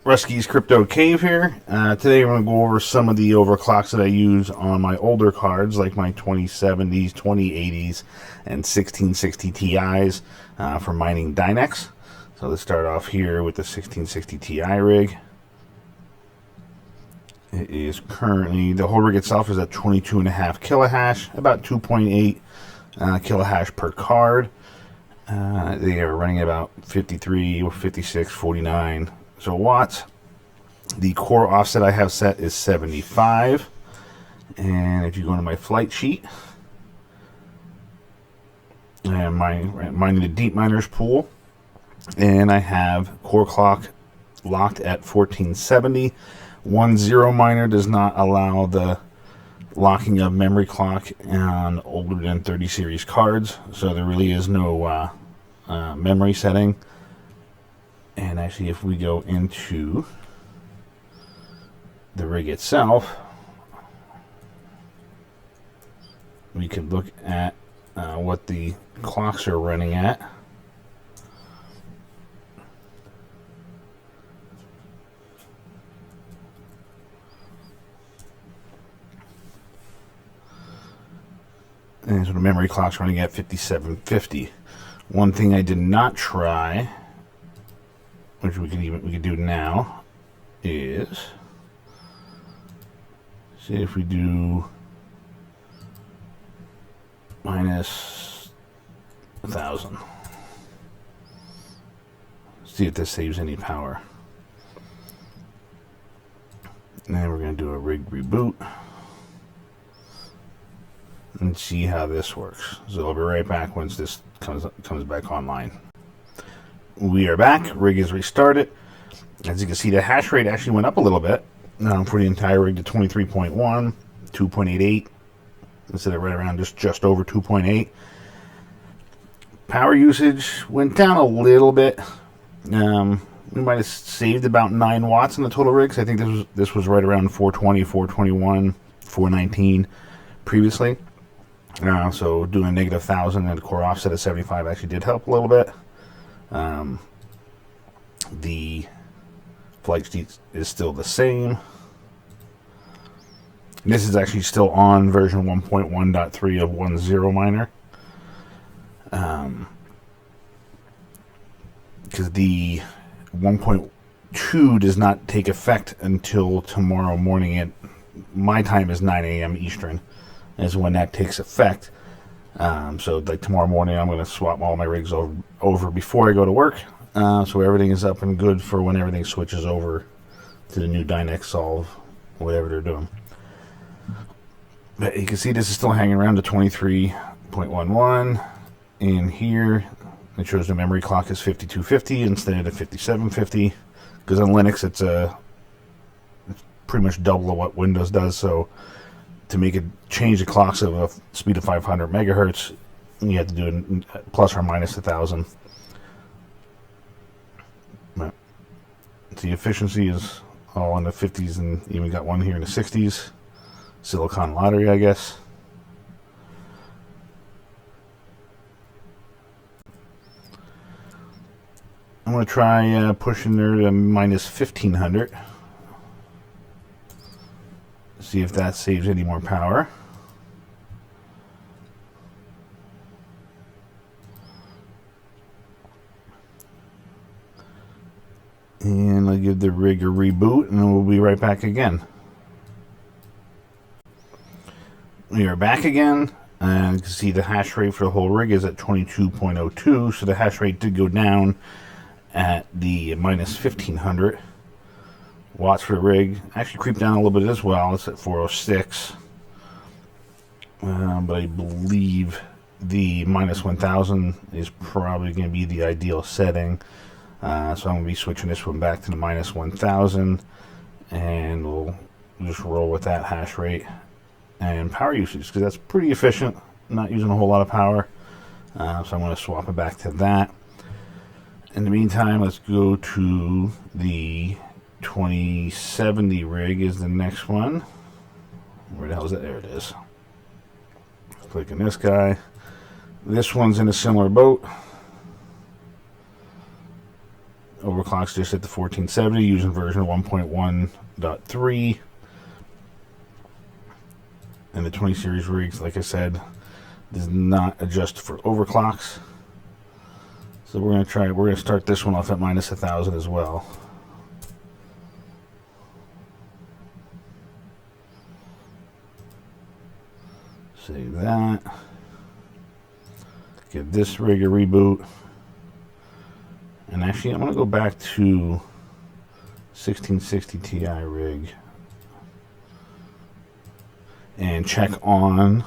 Rusty's Crypto Cave here. Today we're going to go over some of the overclocks that I use on my older cards, like my 2070s, 2080s, and 1660 Ti's for mining Dynex. So let's start off here with the 1660 Ti rig. It is currently, the whole rig itself is at 22.5 kilohash, about 2.8 kilohash per card. They are running about 53, 56, 49 watts. The core offset I have set is 75. And if you go into my flight sheet, I am mining the deep miners pool, and I have core clock locked at 1470. 1.0 miner does not allow the locking of memory clock on older than 30 series cards, so there really is no memory setting. And actually, if we go into the rig itself, we could look at what the clocks are running at. And so the memory clock's running at 5750. One thing I did not try, which we could do now, is see if we do minus 1,000. See if this saves any power. And then we're going to do a rig reboot and see how this works. So I'll be right back once this comes back online. We are back. Rig is restarted. As you can see, the hash rate actually went up a little bit for the entire rig to 23.1, 2.88 instead of right around just over 2.8. Power usage went down a little bit. We might have saved about 9 watts in the total rig. I think this was right around 420, 421, 419 previously. So doing a negative 1,000 and a core offset of 75 actually did help a little bit. The flight sheet is still the same. This is actually still on version 1.1.3 of 1.0 miner. Because the 1.2 does not take effect until tomorrow morning at my time is 9 a.m. Eastern is when that takes effect. So like tomorrow morning I'm going to swap all my rigs over before I go to work, so everything is up and good for when everything switches over to the new Dynex Solve, whatever they're doing. But you can see this is still hanging around to 23.11. In here it shows the memory clock is 5250 instead of 5750, because on Linux it's pretty much double of what Windows does. So to make it change the clocks of a speed of 500 megahertz, you have to do it plus or minus 1,000. But the efficiency is all in the 50s, and even got one here in the 60s. Silicon lottery, I guess. I'm going to try pushing there to minus 1,500. See if that saves any more power. And I'll give the rig a reboot, and then we'll be right back again. We are back again, and you can see the hash rate for the whole rig is at 22.02, so the hash rate did go down at the minus 1,500. Watts for the rig actually creeped down a little bit as well. It's at 406, but I believe the minus 1,000 is probably going to be the ideal setting. So I'm going to be switching this one back to the minus 1,000, and we'll just roll with that hash rate and power usage, because that's pretty efficient, not using a whole lot of power. So I'm going to swap it back to that. In the meantime, let's go to the 2070 rig is the next one. Where the hell is it? There it is. Clicking this guy. This one's in a similar boat. overclocks just at the 1470 using version 1.1.3. And the 20 series rigs, like I said, does not adjust for overclocks. So we're going to try, we're going to start this one off at minus 1,000 as well. Save that. Give this rig a reboot. And actually, I'm going to go back to 1660 Ti rig and check on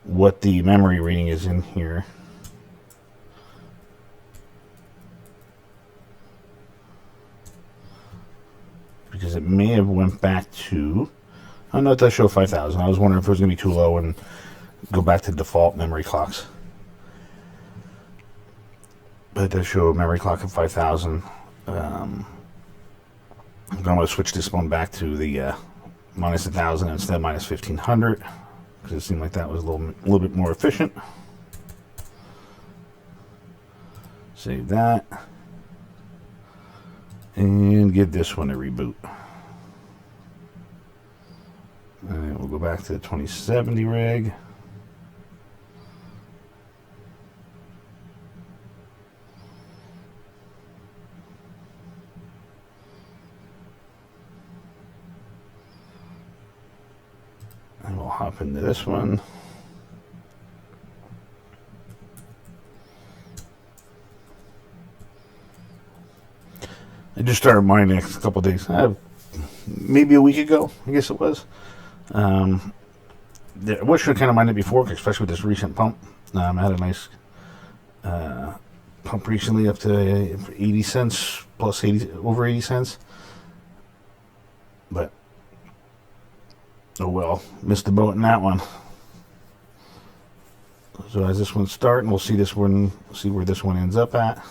what the memory reading is in here. Because it may have went back to, oh no, it does show 5,000. I was wondering if it was going to be too low and go back to default memory clocks. But it does show a memory clock of 5,000. I'm going to switch this one back to the minus 1,000 instead of minus 1,500 because it seemed like that was a little bit more efficient. Save that. And give this one a reboot. And we'll go back to the 2070 rig. And we'll hop into this one. I just started mining a couple days, maybe a week ago, I guess it was. I wish I kind of mined it before, especially with this recent pump. I had a nice pump recently up to 80 cents, plus 80, over 80 cents. But, oh well, missed the boat in that one. So as this one's starting, we'll see this one, see where this one ends up at.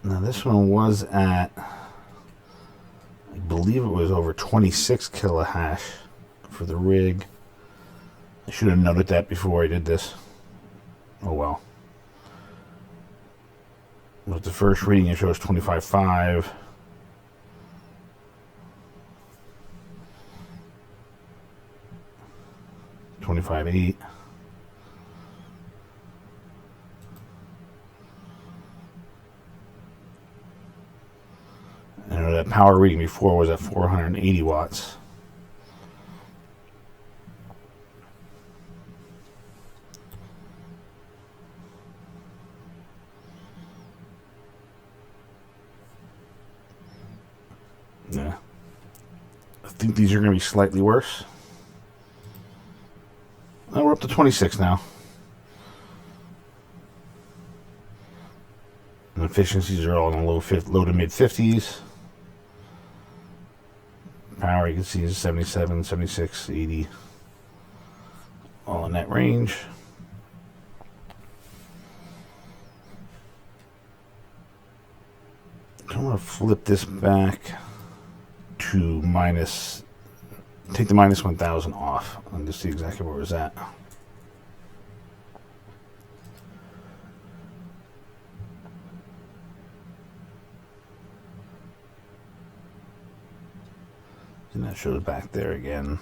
Now this one was at, I believe it was over 26 kilohash for the rig. I should have noted that before I did this. Oh well. But the first reading it shows 25.5. $25.8. I know that power reading before was at 480 watts. Yeah. I think these are going to be slightly worse. Oh, we're up to 26 now. And efficiencies are all in the low to mid 50s. Power you can see is 77, 76, 80. All in that range. I'm going to flip this back to minus, take the minus 1,000 off and just see exactly where it was at. And that shows back there again.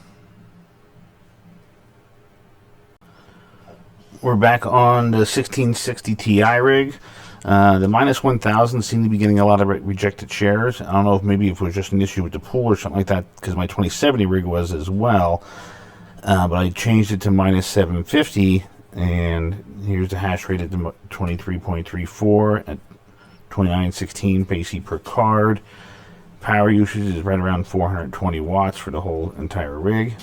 We're back on the 1660 Ti rig. The minus 1,000 seemed to be getting a lot of rejected shares. I don't know if maybe if it was just an issue with the pool or something like that, because my 2070 rig was as well. But I changed it to minus 750, and here's the hash rate at 23.34 at 2916 PC per card. Power usage is right around 420 watts for the whole entire rig.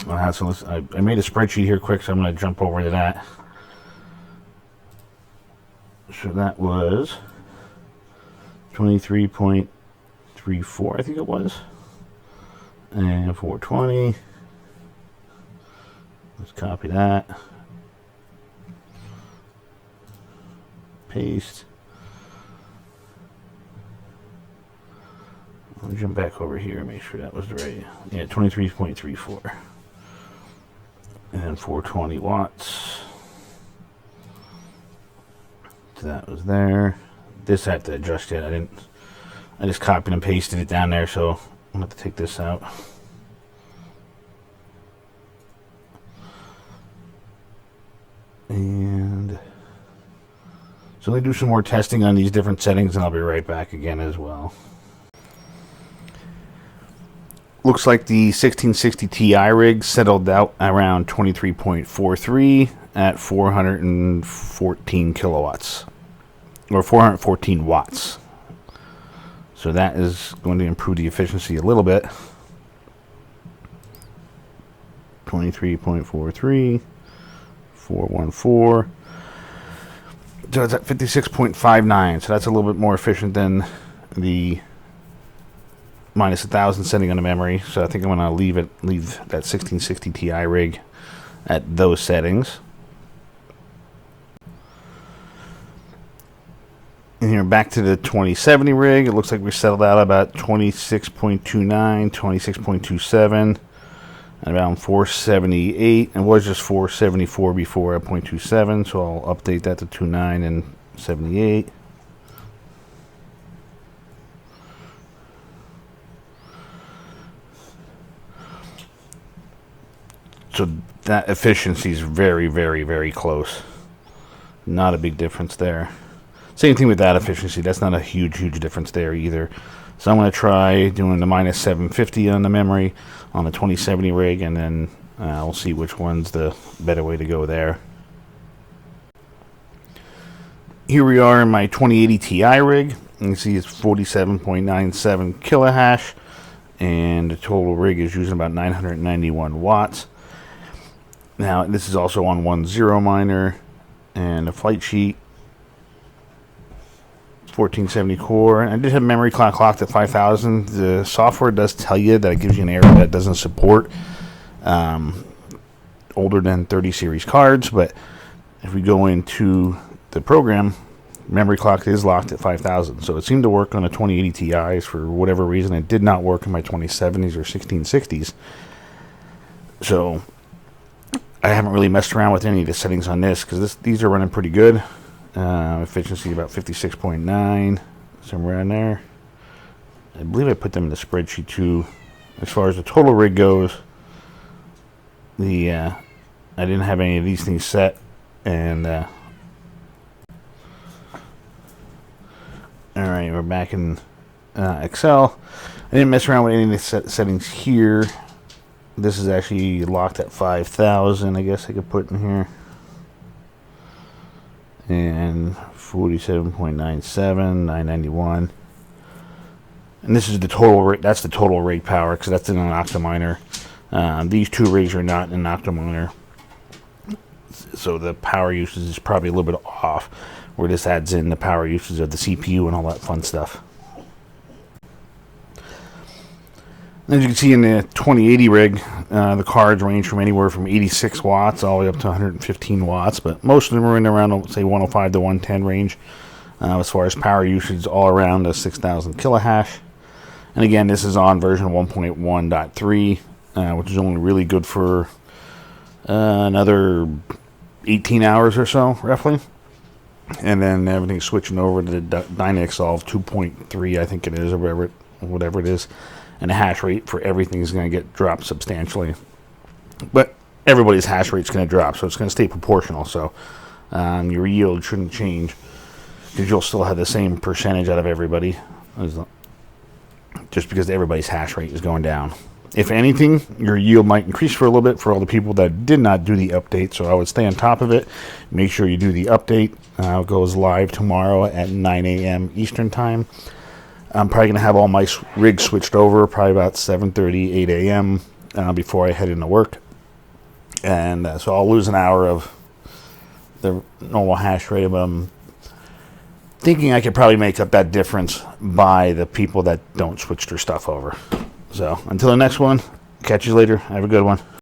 So I made a spreadsheet here quick, so I'm going to jump over to that. So that was 23.34, I think it was. And 420. Let's copy that. Paste. Let me jump back over here and make sure that was the right. Yeah, 23.34. And 420 watts. So that was there. This I have to adjust yet. I just copied and pasted it down there, so I'm gonna have to take this out. And so let me do some more testing on these different settings, and I'll be right back again as well. Looks like the 1660 Ti rig settled out around 23.43 at 414 kilowatts, or 414 watts. So that is going to improve the efficiency a little bit. 23.43, 414. So it's at 56.59. So that's a little bit more efficient than the minus 1,000 setting on the memory. So I think I'm going to leave that 1660 Ti rig at those settings. And here back to the 2070 rig. It looks like we settled out about 26.29, 26.27, and around 478. It was just 474 before at 0.27, so I'll update that to 29 and 78. So that efficiency is very, very, very close. Not a big difference there. Same thing with that efficiency. That's not a huge difference there either. So I'm going to try doing the minus 750 on the memory on the 2070 rig, and then we'll see which one's the better way to go there. Here we are in my 2080 Ti rig. You can see it's 47.97 kilohash, and the total rig is using about 991 watts. Now, this is also on 1.0 miner, and the flight sheet 1470 core. I did have memory clock clocked at 5000. The software does tell you that it gives you an error that doesn't support older than 30 series cards, but if we go into the program, memory clock is locked at 5000. So it seemed to work on the 2080 Ti's. For whatever reason, it did not work in my 2070s or 1660s. So I haven't really messed around with any of the settings on this, because these are running pretty good. Efficiency about 56.9, somewhere in there. I believe I put them in the spreadsheet too. As far as the total rig goes, I didn't have any of these things set, and all right, we're back in Excel. I didn't mess around with any of the settings here. This is actually locked at 5000. I guess I could put in here. And 47.97, 991. And this is the total rate. That's the total rate power, because that's in an octominer. These two rigs are not in an octominer, so the power usage is probably a little bit off, where this adds in the power usage of the CPU and all that fun stuff. As you can see in the 2080 rig, the cards range from anywhere from 86 watts all the way up to 115 watts, but most of them are in around, say, 105 to 110 range. As far as power usage, all around the 6,000 kilohash. And again, this is on version 1.1.3, which is only really good for another 18 hours or so, roughly. And then everything's switching over to the Dynex 2.3, I think it is, or whatever it is. And the hash rate for everything is going to get dropped substantially. But everybody's hash rate is going to drop, so it's going to stay proportional. So your yield shouldn't change, because you'll still have the same percentage out of everybody, just because everybody's hash rate is going down. If anything, your yield might increase for a little bit for all the people that did not do the update. So I would stay on top of it. Make sure you do the update. It goes live tomorrow at 9 a.m. Eastern Time. I'm probably going to have all my rigs switched over probably about 7:30, 8 a.m. Before I head into work. And so I'll lose an hour of the normal hash rate. But I'm thinking I could probably make up that difference by the people that don't switch their stuff over. So until the next one, catch you later. Have a good one.